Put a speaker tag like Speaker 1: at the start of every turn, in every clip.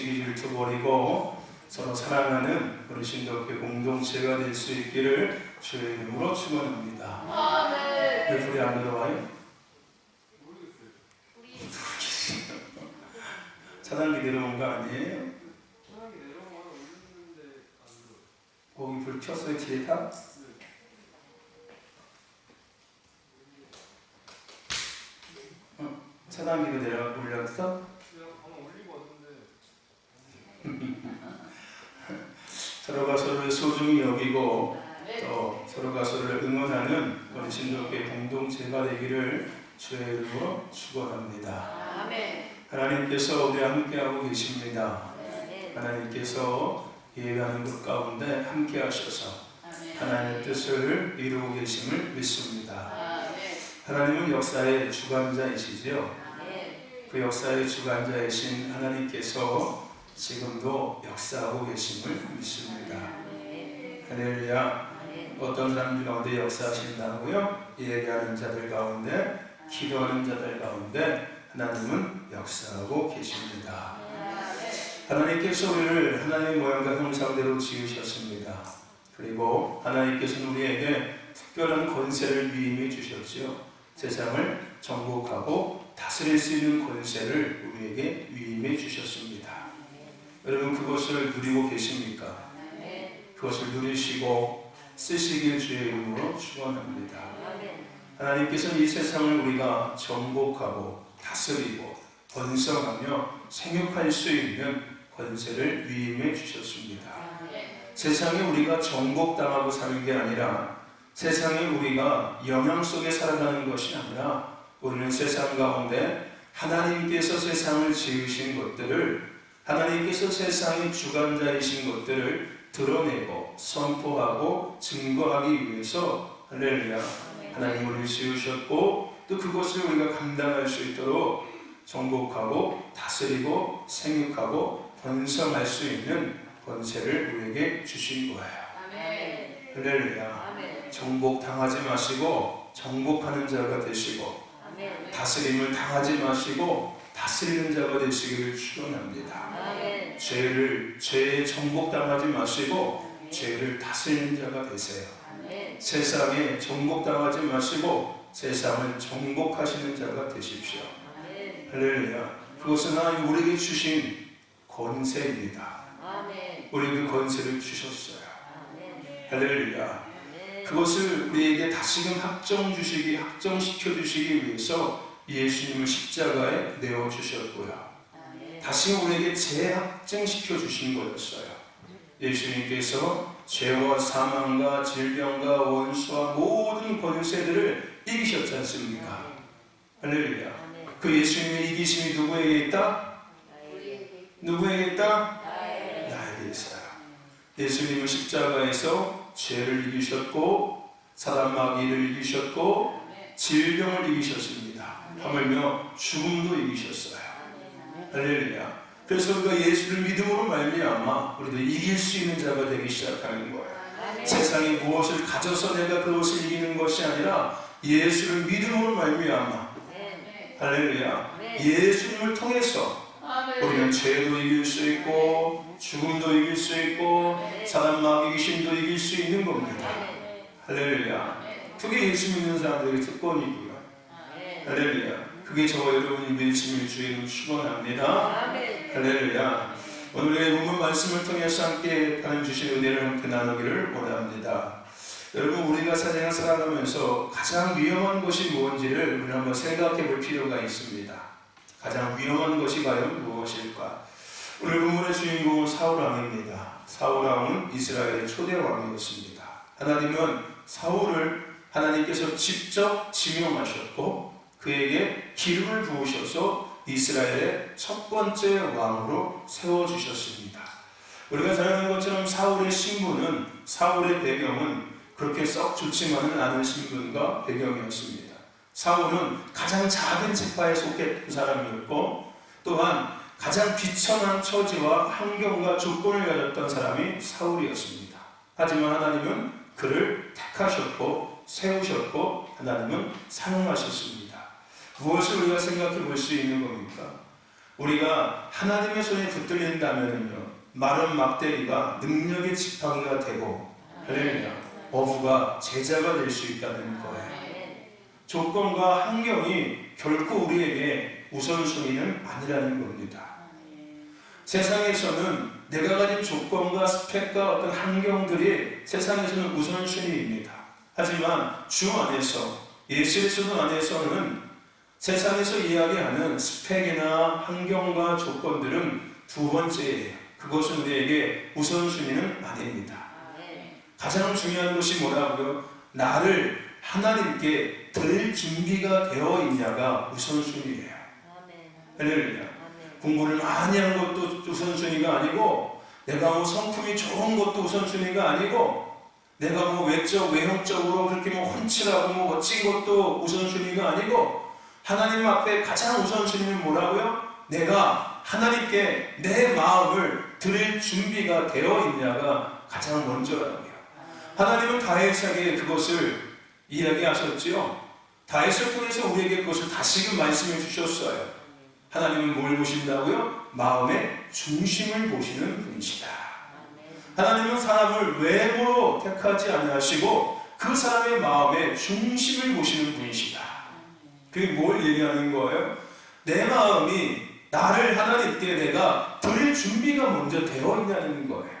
Speaker 1: 시기 질투 버리고 서로 사랑하는 우리 신도교 공동체가 될 수 있기를 주의 이름으로 축원합니다. 왜 불이 안 들어와요? 차단기 내려온 거 아니에요? 거기 불 켰어요 뒤에 다? 차단기가 올렸어? 서로가 서로를 소중히 여기고 또 서로가 서로를 응원하는 우리 신도교의 공동체가 되기를 주의 이름으로 축원합니다. 하나님께서 우리와 함께하고 계십니다. 하나님께서 예배하는 것 가운데 함께하셔서 하나님의 뜻을 이루고 계심을 믿습니다. 하나님은 역사의 주관자이시죠. 그 역사의 주관자이신 하나님께서 지금도 역사하고 계심을 믿습니다. 할렐루야. 어떤 사람들 가운데 역사하신다고요? 예배하는 자들 가운데, 기도하는 자들 가운데 하나님은 역사하고 계십니다. 하나님께서 우리를 하나님의 모양과 형상대로 지으셨습니다. 그리고 하나님께서는 우리에게 특별한 권세를 위임해 주셨지요. 세상을 정복하고 다스릴 수 있는 권세를 우리에게 위임해 주셨습니다. 여러분 그것을 누리고 계십니까? 그것을 누리시고 쓰시길 주의 이름으로 축원합니다. 하나님께서는 이 세상을 우리가 정복하고 다스리고 번성하며 생육할 수 있는 권세를 위임해 주셨습니다. 세상에 우리가 정복당하고 사는 게 아니라 세상에 우리가 영향 속에 살아가는 것이 아니라 우리는 세상 가운데 하나님께서 세상을 지으신 것들을, 하나님께서 세상의 주관자이신 것들을 드러내고 선포하고 증거하기 위해서 할렐루야 하나님 우리를 지으셨고 또 그것을 우리가 감당할 수 있도록 정복하고 다스리고 생육하고 번성할 수 있는 권세를 우리에게 주신 거예요. 할렐루야. 정복당하지 마시고 정복하는 자가 되시고 다스림을 당하지 마시고 다스리는 자가 되시기를 축원합니다. 죄에 정복당하지 마시고 죄를 다스리는 자가 되세요. 세상에 정복당하지 마시고 세상을 정복하시는 자가 되십시오. 할렐루야. 그것은 하나님 우리에게 주신 권세입니다. 우리에게 그 권세를 주셨어요. 할렐루야. 그것을 우리에게 다시금 확정시켜 주시기 위해서 예수님을 십자가에 내어주셨고요. 다시금 우리에게 재확증시켜 주신 거였어요. 예수님께서 죄와 사망과 질병과 원수와 모든 권세들을 이기셨지 않습니까? 할렐루야. 그 예수님의 이기심이 누구에게 있다? 누구에게 있다? 나에게 있어요. 예수님은 십자가에서 죄를 이기셨고 사단 마귀를 이기셨고 질병을 이기셨습니다. 하물며 죽음도 이기셨어요. 할렐루야. 그래서 우리가 예수를 믿음으로 말미암아 우리도 이길 수 있는 자가 되기 시작하는 거예요. 세상에 무엇을 가져서 내가 그것을 이기는 것이 아니라 예수를 믿음으로 말미암아 할렐루야. 예수님을 통해서 우리는 죄도 이길 수 있고 죽음도 이길 수 있고 사단 마귀 귀신도 이길 수 있는 겁니다. 할렐루야. 그게 예수 믿는 사람들의 특권이고요. 할렐루야. 그게 저와 여러분이 믿으시는 주의를 축원합니다. 할렐루야. 오늘의 본문 말씀을 통해서 함께 하나님 주신 은혜를 함께 나누기를 원합니다. 여러분 우리가 세상을 살아가면서 가장 위험한 것이 무엇인지를 우리 한번 생각해 볼 필요가 있습니다. 가장 위험한 것이 과연 무엇일까? 오늘 본문의 주인공은 사울왕입니다. 사울왕은 이스라엘의 초대 왕이었습니다. 하나님은 사울을 하나님께서 직접 지명하셨고 그에게 기름을 부으셔서 이스라엘의 첫 번째 왕으로 세워주셨습니다. 우리가 잘 아는 것처럼 사울의 신분은, 사울의 배경은 그렇게 썩 좋지만은 않은 신분과 배경이었습니다. 사울은 가장 작은 지파에 속했던 사람이었고 또한 가장 비천한 처지와 환경과 조건을 가졌던 사람이 사울이었습니다. 하지만 하나님은 그를 택하셨고 세우셨고 하나님은 사용하셨습니다. 무엇을 우리가 생각해 볼 수 있는 겁니까? 우리가 하나님의 손에 붙들린다면요, 마른 막대기가 능력의 지팡이가 되고, 할렐루야, 어부가 제자가 될 수 있다는 거예요. 조건과 환경이 결코 우리에게 우선순위는 아니라는 겁니다. 세상에서는 내가 가진 조건과 스펙과 어떤 환경들이 세상에서는 우선순위입니다. 하지만 주 안에서, 예수의 손 안에서는 세상에서 이야기하는 스펙이나 환경과 조건들은 두 번째예요. 그것은 우리에게 우선순위는 아닙니다. 가장 중요한 것이 뭐라고요? 나를 하나님께 드릴 준비가 되어 있냐가 우선순위예요. 할렐루야. 공부를 많이 한 것도 우선순위가 아니고, 내가 뭐 성품이 좋은 것도 우선순위가 아니고, 내가 뭐 외형적으로 그렇게 뭐 훤칠하고 뭐 멋진 것도 우선순위가 아니고, 하나님 앞에 가장 우선순위는 뭐라고요? 내가 하나님께 내 마음을 드릴 준비가 되어 있냐가 가장 먼저라고요. 하나님은 다윗에게 그것을 이야기하셨지요. 다윗을 통해서 우리에게 그것을 다시금 말씀해 주셨어요. 하나님은 뭘 보신다고요? 마음의 중심을 보시는 분이시다. 하나님은 사람을 외모로 택하지 아니하시고 그 사람의 마음의 중심을 보시는 분이시다. 그게 뭘 얘기하는 거예요? 내 마음이 나를 하나님께 내가 드릴 준비가 먼저 되어 있냐는 거예요.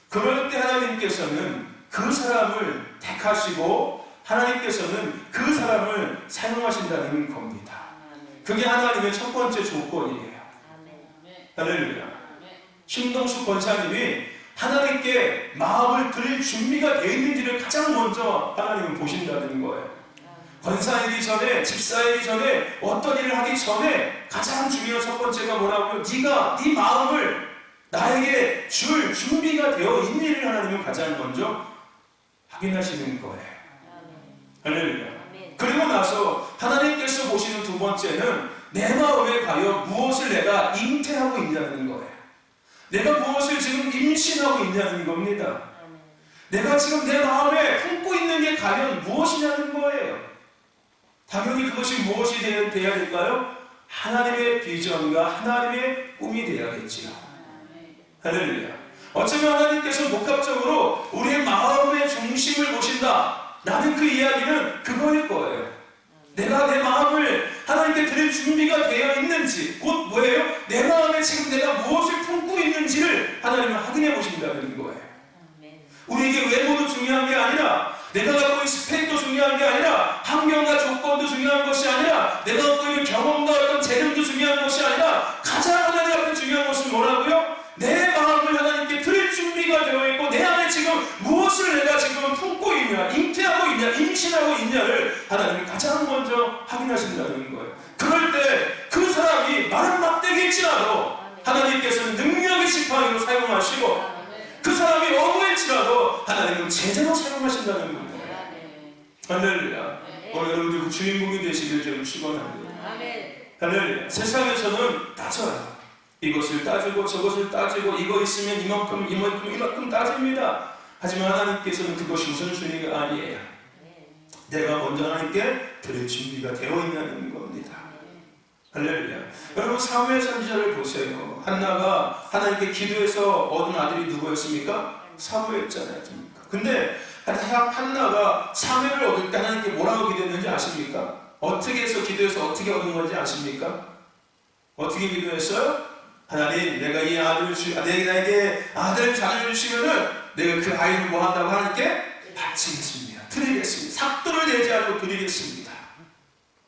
Speaker 1: 그럴 때 하나님께서는 그 사람을 택하시고 하나님께서는 그 사람을 사용하신다는 겁니다. 그게 하나님의 첫 번째 조건이에요. 할렐루야. 신동숙 권사님이 하나님께 마음을 드릴 준비가 되어 있는지를 가장 먼저 하나님은 보신다는 거예요. 권사이기 전에, 집사이기 전에, 어떤 일을 하기 전에 가장 중요한 첫 번째가 뭐라고요? 네가 네 마음을 나에게 줄 준비가 되어 있는지를 하나님은 가장 먼저 확인하시는 거예요. 할렐루야. 그리고 나서 하나님께서 보시는 두 번째는 내 마음에 과연 무엇을 내가 잉태하고 있냐는 거예요. 내가 무엇을 지금 임신하고 있냐는 겁니다. 내가 지금 내 마음에 품고 있는 게 과연 무엇이냐는 거예요. 당연히 그것이 무엇이 되어야 될까요? 하나님의 비전과 하나님의 꿈이 되어야겠지요. 할렐루야. 어쩌면 하나님께서 복합적으로 우리의 마음의 중심을 보신다. 라는 그 이야기는 그거일 거예요. 내가 내 마음을 하나님께 드릴 준비가 되어 있는지, 곧 뭐예요? 내 마음에 지금 내가 무엇을 품고 있는지를 하나님은 확인해 보신다는 거예요. 우리에게 외모도 중요한 게 아니라, 내가 갖고 있는 스펙도 중요한 게 아니라, 환경과 조건도 중요한 것이 아니라, 내가 갖고 있는 경험과 어떤 재능도 중요한 것이 아니라, 가장 하나님 앞에 중요한 것은 뭐라고요? 내 마음을 하나님께 드릴 준비가 되어 있고, 내 안에 지금 무엇을 내가 지금 품고 있냐, 잉태하고 있냐, 임신하고 있냐를 하나님이 가장 먼저 확인하신다는 거예요. 그럴 때 그 사람이 마른 막대기일지라도 하나님께서는 능력의 지팡이로 사용하시고, 그 사람이 어부일지라도 하나님은 제대로 사용하신다는 겁니다. 할렐루야. 오늘 여러분들 주인공이 되시길 저는 축원합니다. 할렐루야. 세상에서는 따져요. 이것을 따지고 저것을 따지고, 이거 있으면 이만큼 따집니다. 하지만 하나님께서는 그것이 우선순위가 아니에요. 내가 먼저 하나님께 드릴 준비가 되어 있냐는 겁니다. 할렐루야. 여러분 사무엘 선지자를 보세요. 한나가 하나님께 기도해서 얻은 아들이 누구였습니까? 사무엘잖아요. 근데 한나가 사무엘을 얻을 때 하나님께 뭐라고 기도했는지 아십니까? 어떻게 해서 기도해서 어떻게 얻은 건지 아십니까? 어떻게 기도했어요? 하나님, 내가 이 아들을 내게 아들 자녀를 주시면은 내가 그 아이를 뭐 한다고 하나님께 바치겠습니다. 드리겠습니다. 삭도를 내지 않고 드리겠습니다.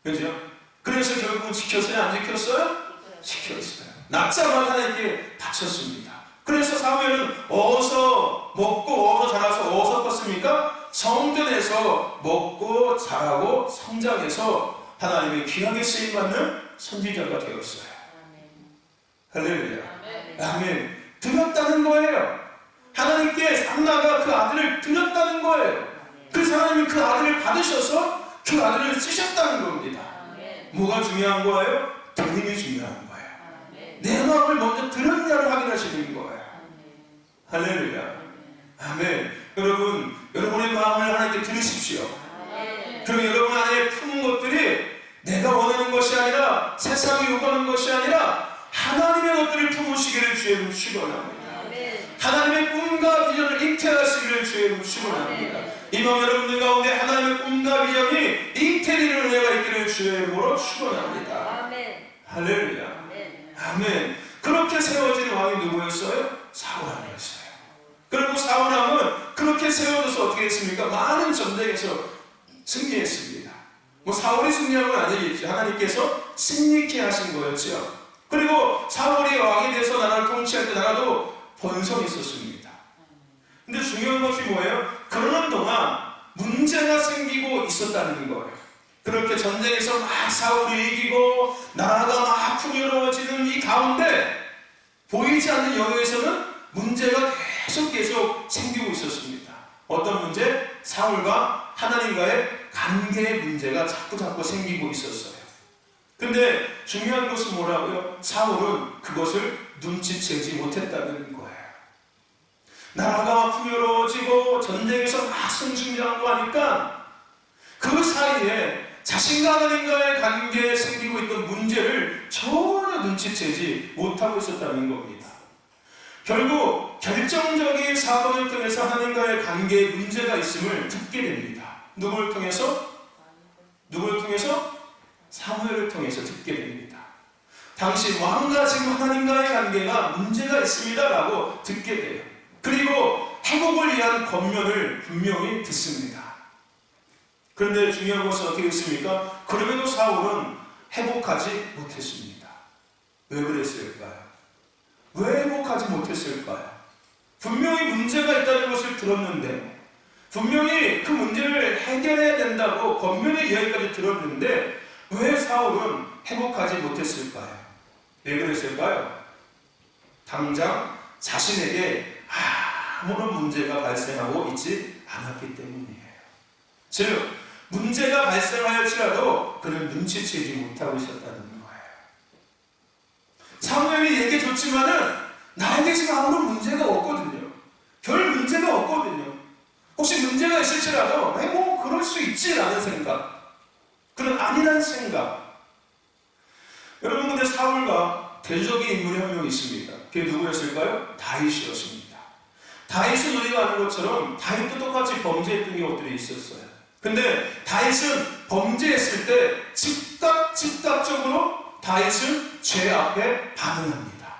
Speaker 1: 그렇죠? 그래서 결국은 지켰어요? 안 지켰어요? 지켰어요. 낳자마자 하나님께 바쳤습니다. 그래서 사무엘은 어서 먹고 어서 자라서 어서 컸습니까? 성전에서 먹고 자라고 성장해서 하나님의 귀하게 쓰임받는 선지자가 되었어요. 할렐루야. 아멘. 드렸다는 거예요. 하나님께 한나가 그 아들을 드렸다는 거예요. 그 하나님이 그 아들을 받으셔서 그 아들을 쓰셨다는 겁니다. 뭐가 중요한 거예요? 드림이 중요한 거예요. 내 마음을 먼저 드렸냐를 확인하시는 거예요. 할렐루야. 아멘. 여러분, 여러분의 마음을 하나님께 드리십시오. 그럼 여러분 안에 품은 것들이 내가 원하는 것이 아니라 세상이 요구하는 것이 아니라 하나님의 것들을 품으시기를 주의 이름으로 축원합니다. 하나님의 꿈과 비전을 잉태하시기를 주의 이름으로 축원합니다. 이번 여러분들 가운데 하나님의 꿈과 비전이 잉태되는 은혜가 있기를 주의 이름으로 축원합니다. 할렐루야. 아멘. 그렇게 세워진 왕이 누구였어요? 사울왕이었어요. 그리고 사울왕은 그렇게 세워져서 어떻게 했습니까? 많은 전쟁에서 승리했습니다. 뭐 사울이 승리한 건 아니겠죠. 하나님께서 승리케 하신 거였죠. 그리고 사울이 왕이 돼서 나라를 통치할 때 나라도 번성이 있었습니다. 근데 중요한 것이 뭐예요? 그러는 동안 문제가 생기고 있었다는 거예요. 그렇게 전쟁에서 막 사울이 이기고 나라가 막 풍요로워지는 이 가운데 보이지 않는 영역에서는 문제가 계속 생기고 있었습니다. 어떤 문제? 사울과 하나님과의 관계의 문제가 자꾸 생기고 있었어요. 근데 중요한 것은 뭐라고요? 사울은 그것을 눈치채지 못했다는 거예요. 나라가 풍요로워지고 전쟁에서 막 승승장구 하니까 그 사이에 자신과 하나님과의 관계에 생기고 있던 문제를 전혀 눈치채지 못하고 있었다는 겁니다. 결국 결정적인 사건을 통해서 하나님과의 관계에 문제가 있음을 듣게 됩니다. 누구를 통해서? 사무엘을 통해서 듣게 됩니다. 당신 왕과 지금 하나님과의 관계가 문제가 있습니다 라고 듣게 돼요. 그리고 회복을 위한 권면을 분명히 듣습니다. 그런데 중요한 것은 어떻게 됐습니까? 그럼에도 사울은 회복하지 못했습니다. 왜 그랬을까요? 왜 회복하지 못했을까요? 분명히 문제가 있다는 것을 들었는데, 분명히 그 문제를 해결해야 된다고 권면의 이야기까지 들었는데 왜 사울은 회복하지 못했을까요? 왜 그랬을까요? 당장 자신에게 아무런 문제가 발생하고 있지 않았기 때문이에요. 즉 문제가 발생하였지라도 그는 눈치채지 못하고 있었다는 거예요. 사무엘이 얘기 좋지만은 나에게 지금 아무런 문제가 없거든요. 별 문제가 없거든요. 혹시 문제가 있을지라도 뭐 그럴 수 있지라는 생각, 그런 아니라는 생각. 여러분, 근데 사울과 대적인 인물이 한 명 있습니다. 그게 누구였을까요? 다윗이었습니다. 다윗은 우리가 아는 것처럼 다윗도 똑같이 범죄했던 것들이 있었어요. 근데 다윗은 범죄했을 때 즉각적으로 다윗은 죄 앞에 반응합니다.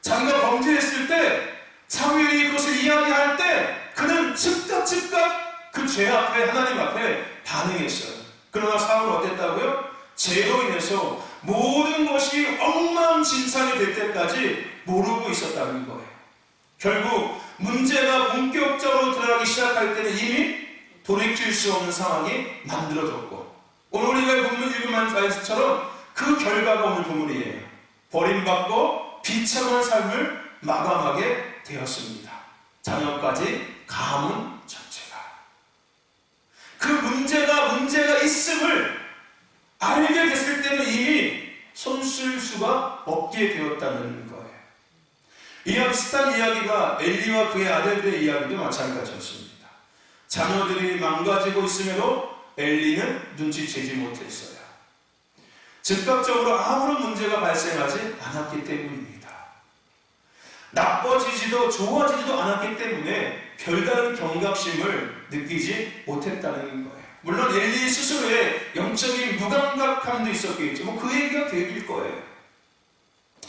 Speaker 1: 자기가 범죄했을 때 사무엘이 그것을 이야기할 때 그는 즉각 그 죄 앞에, 하나님 앞에 반응했어요. 그러나 사울은 어땠다고요? 죄로 인해서 모든 것이 엉망진창이 될 때까지 모르고 있었다는 거예요. 결국 문제가 본격적으로 드러나기 시작할 때는 이미 돌이킬 수 없는 상황이 만들어졌고, 오늘 우리가 본문 읽은 말씀처럼 그 결과가 오늘 본문이에요. 버림받고 비참한 삶을 마감하게 되었습니다. 자녀까지 가문 전체가. 그 문제가 있음을 알게 됐을 때는 이미 손쓸 수가 없게 되었다는 거예요. 이와 비슷한 이야기가 엘리와 그의 아들들의 이야기도 마찬가지였습니다. 자녀들이 망가지고 있음에도 엘리는 눈치채지 못했어요. 즉각적으로 아무런 문제가 발생하지 않았기 때문입니다. 나빠지지도 좋아지지도 않았기 때문에 별다른 경각심을 느끼지 못했다는 거예요. 물론 엘리 스스로의 영적인 무감각함도 있었겠죠. 그 얘기가 계획일 거예요.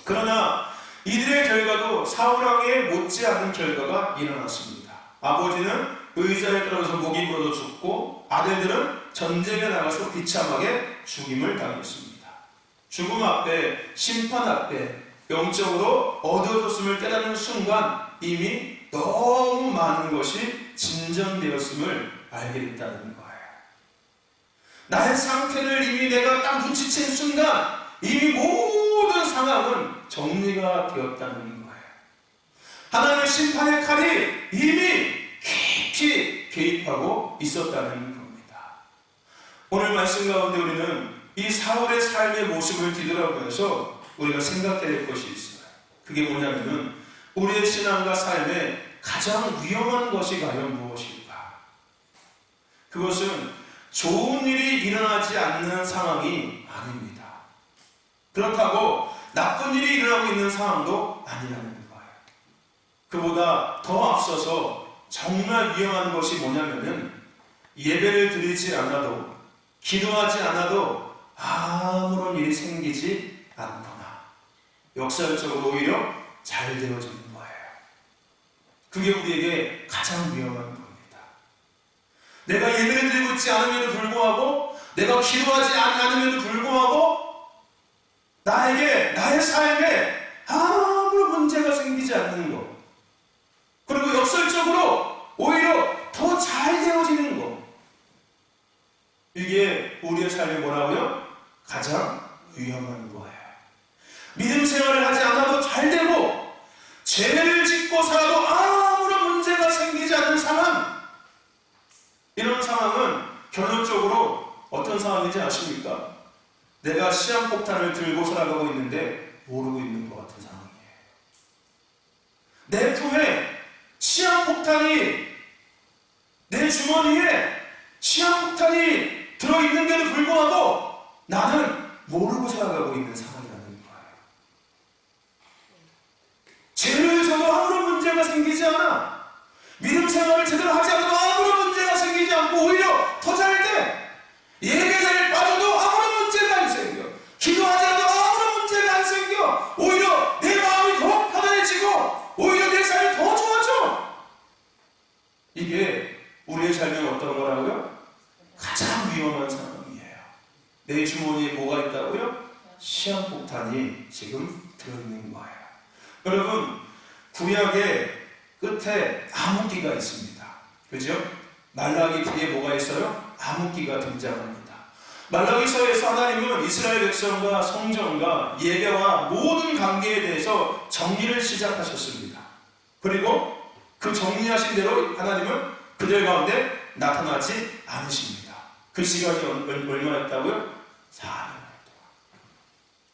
Speaker 1: 그러나 이들의 결과도 사울왕에 못지않은 결과가 일어났습니다. 아버지는 의자에 떨어져서 목이 부러져 죽고, 아들들은 전쟁에 나가서 비참하게 죽임을 당했습니다. 죽음 앞에, 심판 앞에 영적으로 얻어졌음을 깨닫는 순간 이미 너무 많은 것이 진전되었음을 알게 됐다는 거예요. 나의 상태를 이미 내가 딱 눈치챈 순간 이미 모든 상황은 정리가 되었다는 거예요. 하나님의 심판의 칼이 이미 깊이 개입하고 있었다는 겁니다. 오늘 말씀 가운데 우리는 이 사울의 삶의 모습을 뒤돌아보면서 우리가 생각해야 될 것이 있어요. 그게 뭐냐면은 우리의 신앙과 삶에 가장 위험한 것이 과연 무엇일까? 그것은 좋은 일이 일어나지 않는 상황이 아닙니다. 그렇다고 나쁜 일이 일어나고 있는 상황도 아니라는 거예요. 그보다 더 앞서서 정말 위험한 것이 뭐냐면은 예배를 드리지 않아도, 기도하지 않아도 아무런 일이 생기지 않거나 역설적으로 오히려 잘 되어지는 거예요. 그게 우리에게 가장 위험한 겁니다. 내가 예배를 드리고 있지 않음에도 불구하고, 내가 기도하지 않음에도 불구하고 나에게, 나의 삶에 아무런 문제가 생기지 않는 것, 그리고 역설적으로 오히려 더 잘 되어지는 것, 이게 우리의 삶에 뭐라고요? 가장 위험한 거예요. 믿음 생활을 하지 않아도 잘 되고, 죄를 짓고 살아도 아무런 문제가 생기지 않는 상황, 이런 상황은 결론적으로 어떤 상황인지 아십니까? 내가 시한폭탄을 들고 살아가고 있는데 모르고 있는 것 같은 상황이에요. 내 품에 시한폭탄이, 내 주머니에 시한폭탄이 들어있는데도 불구하고 나는 모르고 살아가고 있는 상황이라는 거예요. 죄를 져도 아무런 문제가 생기지 않아. 믿음 생활을 제대로 하지 않아도 아무런 문제가 생기지 않고 오히려 더 잘 돼. 예배자를 빠져도 아무런 문제가 안 생겨. 기도하지 않아도 아무런 문제가 안 생겨. 오히려 내 마음이 더 편안해지고 오히려 내 삶이 더 좋아져. 이게 우리의 삶에 어떤 거라고요? 가장 위험한 상황이에요. 내 주머니에 뭐가 있다고요? 시한폭탄이 지금 들어있는 거예요. 여러분, 구약의 끝에 암흑기가 있습니다. 그죠? 말라기 뒤에 뭐가 있어요? 암흑기가 등장합니다. 말라기서에서 하나님은 이스라엘 백성과 성전과 예배와 모든 관계에 대해서 정리를 시작하셨습니다. 그리고 그 정리하신 대로 하나님은 그들 가운데 나타나지 않으십니다. 그 시간이 얼마였다고요? 4년 동안.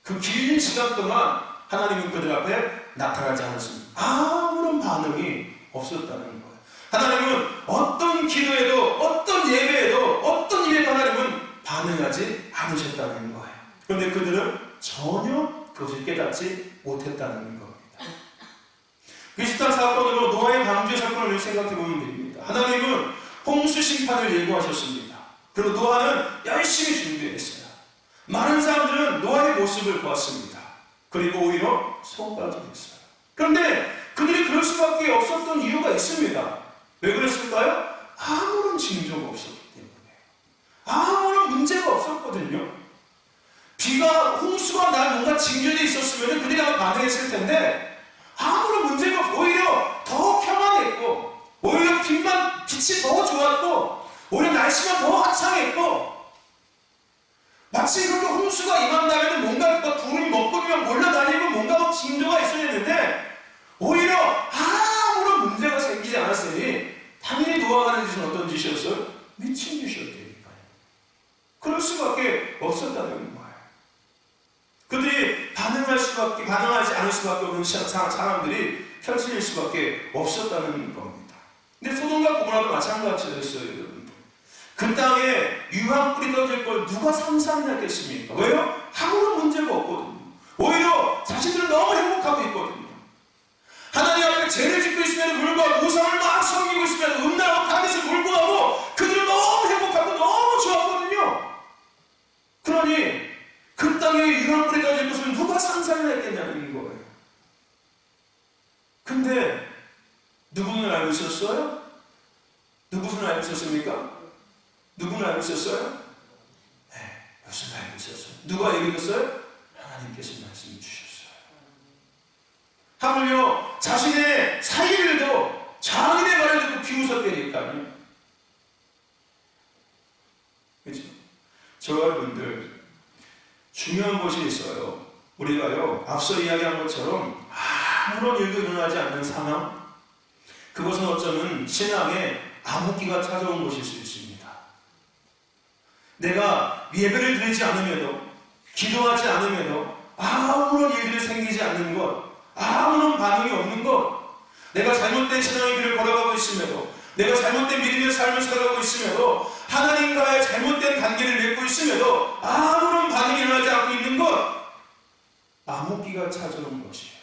Speaker 1: 그 긴 시간 동안 하나님은 그들 앞에 나타나지 않았습니다. 아무런 반응이 없었다는 거예요. 하나님은 어떤 기도에도, 어떤 예배에도, 어떤 일에도 하나님은 반응하지 않으셨다는 거예요. 그런데 그들은 전혀 그것을 깨닫지 못했다는 겁니다. 비슷한 사건으로 노아의 방주 사건을 생각해 보면 됩니다. 하나님은 홍수 심판을 예고하셨습니다. 그리고 노아는 열심히 준비했어요. 많은 사람들은 노아의 모습을 보았습니다. 그리고 오히려 속박을 했어요. 그런데 그들이 그럴 수밖에 없었던 이유가 있습니다. 왜 그랬을까요? 아무런 징조가 없었기 때문에. 아무런 문제가 없었거든요. 비가, 홍수가 날 뭔가 징조돼 있었으면 그들이 아마 반응했을 텐데 아무런 문제가 없고 오히려 더 평안했고, 오히려 빛이 더 좋았고, 오히려 날씨가 더 화창했고, 마치 그렇게 홍수가 임한다면 뭔가 구름이 먹구름이 몰려다니고 뭔가 막 징조가 있어야 했는데 오히려 아무런 문제가 생기지 않았으니 당연히 노아가 하는 짓은 어떤 짓이었어요? 미친 짓이었다니까요. 그럴 수밖에 없었다는 거예요. 그들이 반응하지 않을 수밖에 없는 상황들이 펼쳐질 수밖에 없었다는 겁니다. 근데 소돔과 고모라도 마찬가지였어요, 여러분. 그 땅에 유황불이 떨어질 걸 누가 상상했겠습니까? 왜요? 아무런 문제가 없거든요. 오히려 자신들은 너무 행복하고 있거든요. 하나님 앞에 죄를 짓고 있음에도 불구하고 우상을 막 섬기고 있으면 음란하고 타겟을 불구하고 그들은 너무 행복하고 너무 좋았거든요. 그러니 그 땅에 유황불이 떨어질 것을 누가 상상을 했겠냐는 거예요. 근데 누구는 알고 있었어요? 누구는 알고 있었습니까? 누구는 알고 있었어요? 네, 무슨 알고 있었어요? 누가 얘기했어요? 하나님께서 말씀해 주셨어요. 하물며 자신의 사이들도 장인의 말을 듣고 비웃었다니까요. 그렇죠? 저 여러분들 중요한 것이 있어요. 우리가요, 앞서 이야기한 것처럼 아무런 일도 일어나지 않는 상황, 그것은 어쩌면 신앙에 암흑기가 찾아온 것일 수 있습니다. 내가 예배를 드리지 않으면도, 기도하지 않으면도 아무런 일들이 생기지 않는 것, 아무런 반응이 없는 것, 내가 잘못된 신앙의 길을 걸어가고 있음에도, 내가 잘못된 믿음의 삶을 살아가고 있음에도 하나님과의 잘못된 관계를 맺고 있음에도 아무런 반응이 일어나지 않고 있는 것, 암흑기가 찾아오는 것이에요.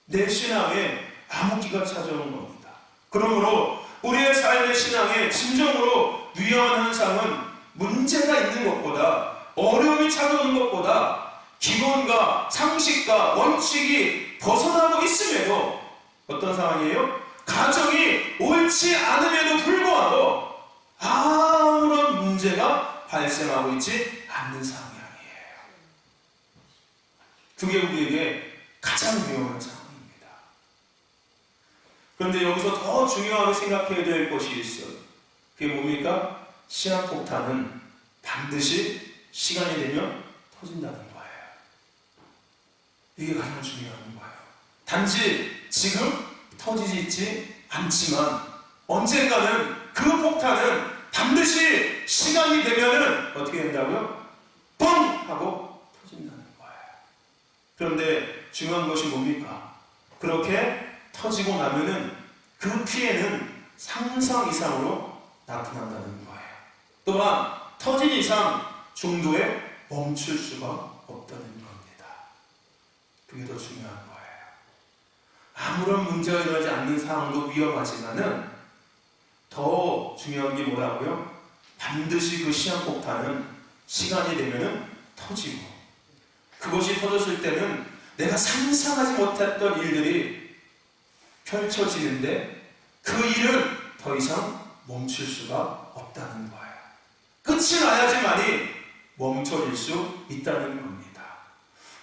Speaker 1: 내 신앙에 암흑기가 찾아오는 겁니다. 그러므로 우리의 삶의 신앙에 진정으로 위험한 현상은 문제가 있는 것보다, 어려움이 찾아오는 것보다 기본과 상식과 원칙이 벗어나고 있음에도 어떤 상황이에요? 가정이 옳지 않음에도 불구하고 아무런 문제가 발생하고 있지 않는 상황이에요. 그게 우리에게 가장 위험한 상황입니다. 그런데 여기서 더 중요하게 생각해야 될 것이 있어요. 그게 뭡니까? 시한폭탄은 반드시 시간이 되면 터진다는 거예요. 이게 가장 중요한 거예요. 단지 지금 터지지 않지만 언젠가는 그 폭탄은 반드시 시간이 되면은 어떻게 된다고요? 뻥! 하고 터진다는 거예요. 그런데 중요한 것이 뭡니까? 그렇게 터지고 나면은 그 피해는 상상 이상으로 나타난다는 거예요. 또한 터진 이상 중도에 멈출 수가 없다는 겁니다. 그게 더 중요한 거예요. 아무런 문제가 일어나지 않는 상황도 위험하지만은 더 중요한 게 뭐라고요? 반드시 그 시한폭탄은 시간이 되면은 터지고, 그것이 터졌을 때는 내가 상상하지 못했던 일들이 펼쳐지는데 그 일은 더 이상 멈출 수가 없다는 거예요. 끝이 나야지만이 멈춰질 수 있다는 겁니다.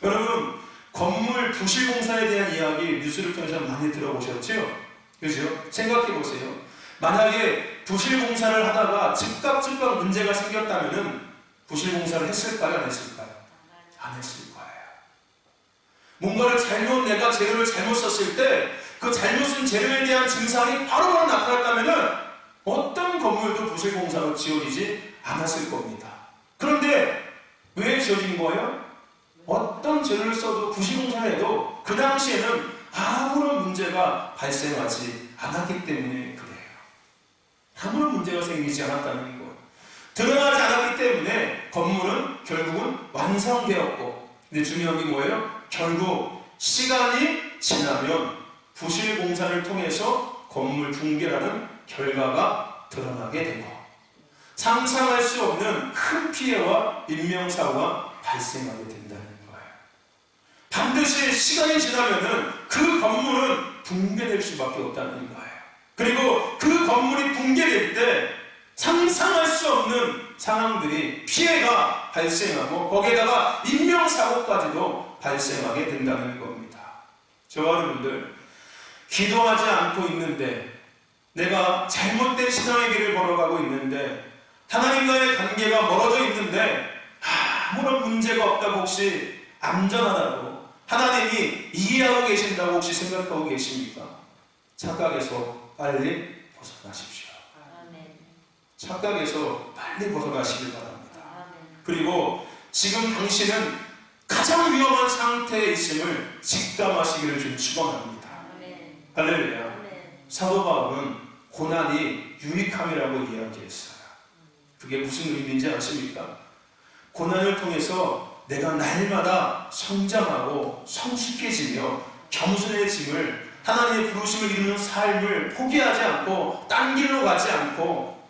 Speaker 1: 여러분, 건물 부실 공사에 대한 이야기 뉴스를 통해서 많이 들어보셨죠? 그죠? 생각해 보세요. 만약에 부실 공사를 하다가 즉각 문제가 생겼다면은 부실 공사를 했을까요? 안 했을까요? 안 했을 거예요. 뭔가를 내가 재료를 잘못 썼을 때 그 잘못 쓴 재료에 대한 증상이 바로바로 나타났다면은 어떤 건물도 부실 공사로 지어지지 않았을 겁니다. 그런데 왜 지어진 거예요? 어떤 재료를 써도 부실공사를 해도 그 당시에는 아무런 문제가 발생하지 않았기 때문에 그래요. 아무런 문제가 생기지 않았다는 거예요. 드러나지 않았기 때문에 건물은 결국은 완성되었고, 근데 중요한 게 뭐예요? 결국 시간이 지나면 부실공사를 통해서 건물 붕괴라는 결과가 드러나게 되고 상상할 수 없는 큰 피해와 인명사고가 발생하게 된다는 거예요. 반드시 시간이 지나면은 그 건물은 붕괴될 수밖에 없다는 거예요. 그리고 그 건물이 붕괴될 때 상상할 수 없는 상황들이, 피해가 발생하고 거기에다가 인명사고까지도 발생하게 된다는 겁니다. 저와 여러분들, 기도하지 않고 있는데, 내가 잘못된 신앙의 길을 걸어가고 있는데, 하나님과의 관계가 멀어져 있는데 아무런 문제가 없다고 혹시 안전하다고 하나님이 이해하고 계신다고 혹시 생각하고 계십니까? 착각에서 빨리 벗어나십시오. 착각에서 빨리 벗어나시길 바랍니다. 그리고 지금 당신은 가장 위험한 상태에 있음을 직감하시기를 좀 축원합니다. 할렐루야. 사도 바울은 고난이 유익함이라고 이야기했어요. 그게 무슨 의미인지 아십니까? 고난을 통해서 내가 날마다 성장하고 성숙해지며 겸손해짐을, 하나님의 부르심을 이루는 삶을 포기하지 않고 딴 길로 가지 않고,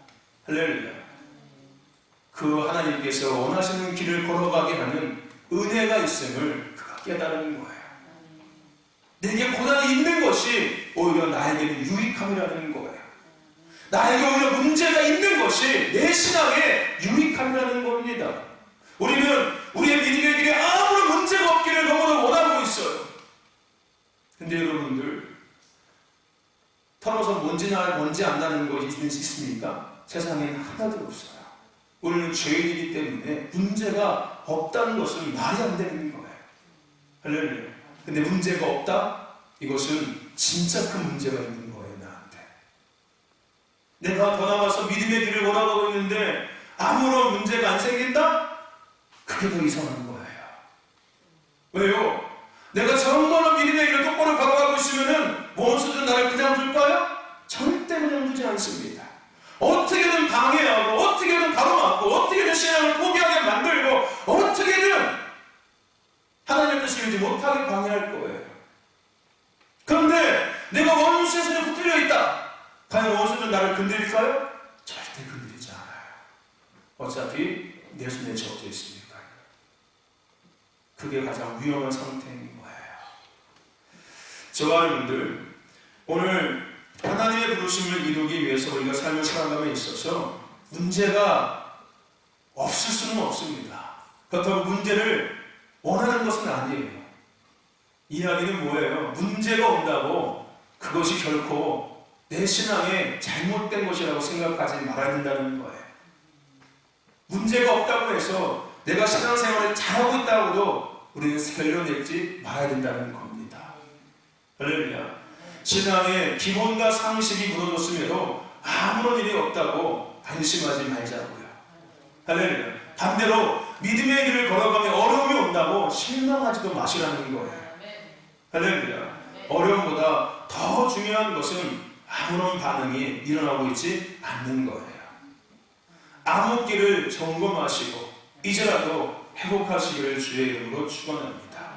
Speaker 1: 할렐루야, 그 하나님께서 원하시는 길을 걸어가게 하는 은혜가 있음을 그가 깨달은 거예요. 내게 고난이 있는 것이 오히려 나에게는 유익함이라는 거예요. 나에게 오히려 문제가 있는 것이 내 신앙에 유익함이라는 겁니다. 우리는 우리의 믿음의 길에 아무런 문제가 없기를 너무나 원하고 있어요. 근데 여러분들, 털어서 먼지 안 나는 것이 있습니까? 세상에는 하나도 없어요. 우리는 죄인이기 때문에 문제가 없다는 것은 말이 안 되는 거예요. 할렐루야. 근데 문제가 없다? 이것은 진짜 큰 문제가 있는 거예요, 나한테. 내가 더 나아가서 믿음의 길을 걸어가고 있는데 아무런 문제가 안 생긴다? 그게 더 이상한 거예요. 왜요? 내가 정말로 믿음의 길을 똑바로 걸어가고 있으면은 원수들은 나를 그냥 둘까요? 절대 그냥 두지 않습니다. 어떻게든 방해하고 어떻게든 신앙을 포기하게 만들고 어떻게든 하나님의 뜻을 이루지 못하게 방해할 거예요. 그런데 내가 원수의 손에 붙들려 있다. 과연 원수는 나를 건드릴까요? 절대 건드리지 않아요. 어차피 내 손에 젖어 있으니까. 그게 가장 위험한 상태인 거예요. 저와 여러분들, 오늘 하나님의 부르심을 이루기 위해서 우리가 삶을 살아감에 있어서 문제가 없을 수는 없습니다. 그렇다고 문제를 원하는 것은 아니에요. 이야기는 뭐예요? 문제가 온다고 그것이 결코 내 신앙에 잘못된 것이라고 생각하지 말아야 된다는 거예요. 문제가 없다고 해서 내가 신앙생활을 잘하고 있다고도 우리는 결론내지 말아야 된다는 겁니다. 할렐루야. 신앙의 기본과 상식이 무너졌음에도 아무런 일이 없다고 안심하지 말자고요. 할렐루야. 반대로 믿음의 길을 걸어가며 어려움이 온다고 실망하지도 마시라는 거예요. 할렐루야. 어려움보다 더 중요한 것은 아무런 반응이 일어나고 있지 않는 거예요. 암흑기를 점검하시고 이제라도 회복하시기를 주의 이름으로 축원합니다.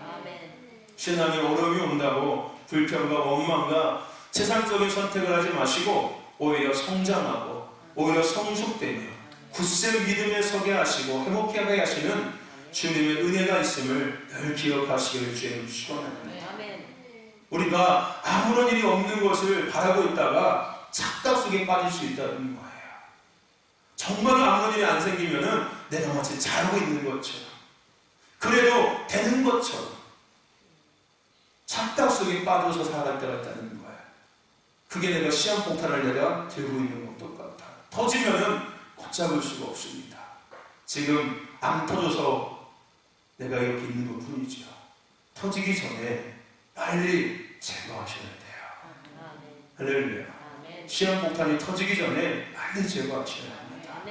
Speaker 1: 신앙에 어려움이 온다고 불평과 원망과 세상적인 선택을 하지 마시고 오히려 성장하고 오히려 성숙되며 굳센 믿음에 서게 하시고 회복하게 하시는 주님의 은혜가 있음을 늘 기억하시기를 주의 이름으로 축원합니다. 우리가 아무런 일이 없는 것을 바라고 있다가 착각 속에 빠질 수 있다는 거예요. 정말 아무런 일이 안 생기면은 내가 마치 잘하고 있는 것처럼, 그래도 되는 것처럼 착각 속에 빠져서 살아갈 때가 있다는 거예요. 그게 내가 시한폭탄을 내가 들고 있는 것도 같아. 터지면은 걷잡을 수가 없습니다. 지금 안 터져서 내가 여기 있는 것 뿐이죠. 터지기 전에 빨리 제거하셔야 돼요. 할렐루야. 시한폭탄이 터지기 전에 빨리 제거하셔야 합니다.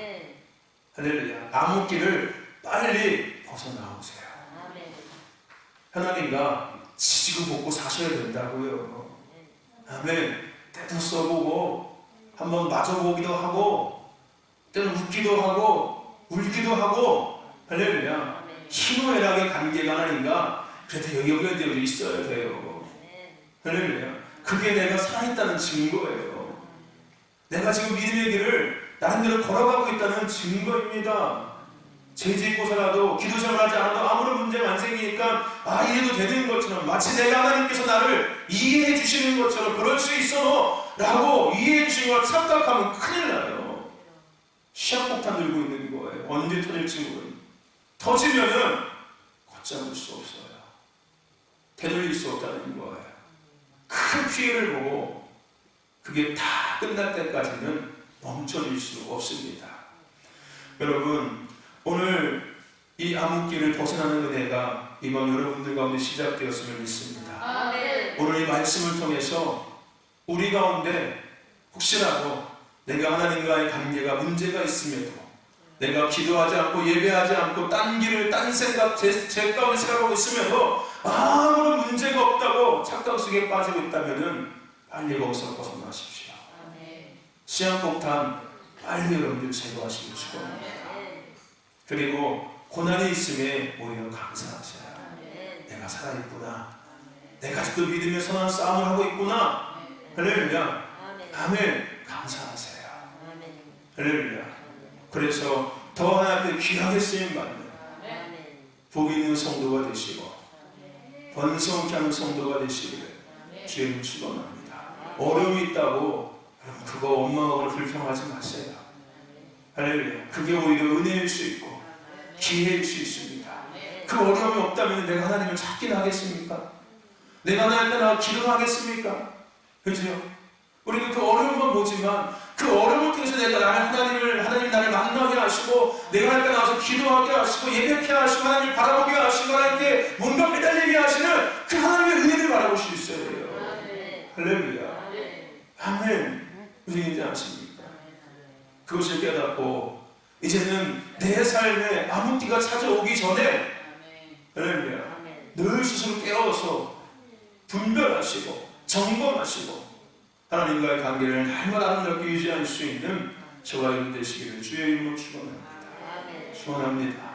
Speaker 1: 할렐루야. 암흑기를 빨리 벗어나오세요. 하나님과 지지고 볶고 사셔야 된다고요. 아멘. 때도 써보고 한번 맞아보기도 하고 때는 웃기도 하고 울기도 하고 할렐루야. 희노애락의 관계가 하나님과 그래도 여기 있어야 돼요. 할렐루야. 그게 내가 살아있다는 증거예요. 내가 지금 믿음의 길을 나름대로 걸어가고 있다는 증거입니다. 죄 짓고 살아도 기도 생활하지 않아도 아무런 문제가 안 생기니까 이래도 되는 것처럼 마치 내가 하나님께서 나를 이해해 주시는 것처럼 그럴 수 있어 라고 이해해 주시는 걸 착각하면 큰일 나요. 시한폭탄 들고 있는 거예요. 언제 터질지 모르는. 터지면은 걷잡을 수 없어요. 되돌릴 수 없다는 거예요. 큰 피해를 보고 그게 다 끝날 때까지는 멈춰질 수 없습니다. 여러분, 오늘 이 암흑기를 벗어나는 은혜가 이번 여러분들 가운데 시작되었음을 믿습니다. 오늘 이 말씀을 통해서 우리 가운데 혹시라도 내가 하나님과의 관계가 문제가 있음에도 내가 기도하지 않고 예배하지 않고 딴 길을 딴 생각 제 가운데 생각하고 있음에도 아무런 문제가 없다고 착각 속에 빠지고 있다면은 빨리 거기서 벗어나십시오. 시한폭탄 빨리 여러분들 제거하시길 축원합니다. 그리고 고난이 있음에 오히려 감사하세요. 내가 살아있구나. 내가 아직도 믿음의 선한 싸움을 하고 있구나. 할렐루야. 아멘. 감사하세요. 할렐루야. 그래서 더 하나님께 귀하게 쓰임받는 복 있는 성도가 되시고 번성케 하는 성도가 되시기를 주님을 축원합니다. 어려움이 있다고 여러분 그거 원망하거나 불평하지 마세요. 할렐루야. 그게 오히려 은혜일 수 있고 기회일 수 있습니다. 그 어려움이 없다면 내가 하나님을 찾긴 하겠습니까? 내가 하나님께 나와 기도하겠습니까? 그렇죠? 우리는 그 어려움만 보지만 그 어려움을 통해서 하나님 나를 만나게 하시고 내가 하나님께 나와서 기도하게 하시고 예배케 하시고 하나님을 바라보게 하시고 하나님께 뭔가 매달리게 하시는 그 하나님의 은혜를 바라볼 수 있어야 돼요. 할렐루야. 아멘. 무슨인지 아십니까? 그것을 깨닫고 이제는 내 삶에 암흑기가 찾아오기 전에 할렐루야. 늘 스스로 깨어서 분별하시고 점검하시고 하나님과의 관계를 날마다 아름답게 유지할 수 있는 저와 여러분 되시기를 주의 이름으로 축원합니다. 소원합니다.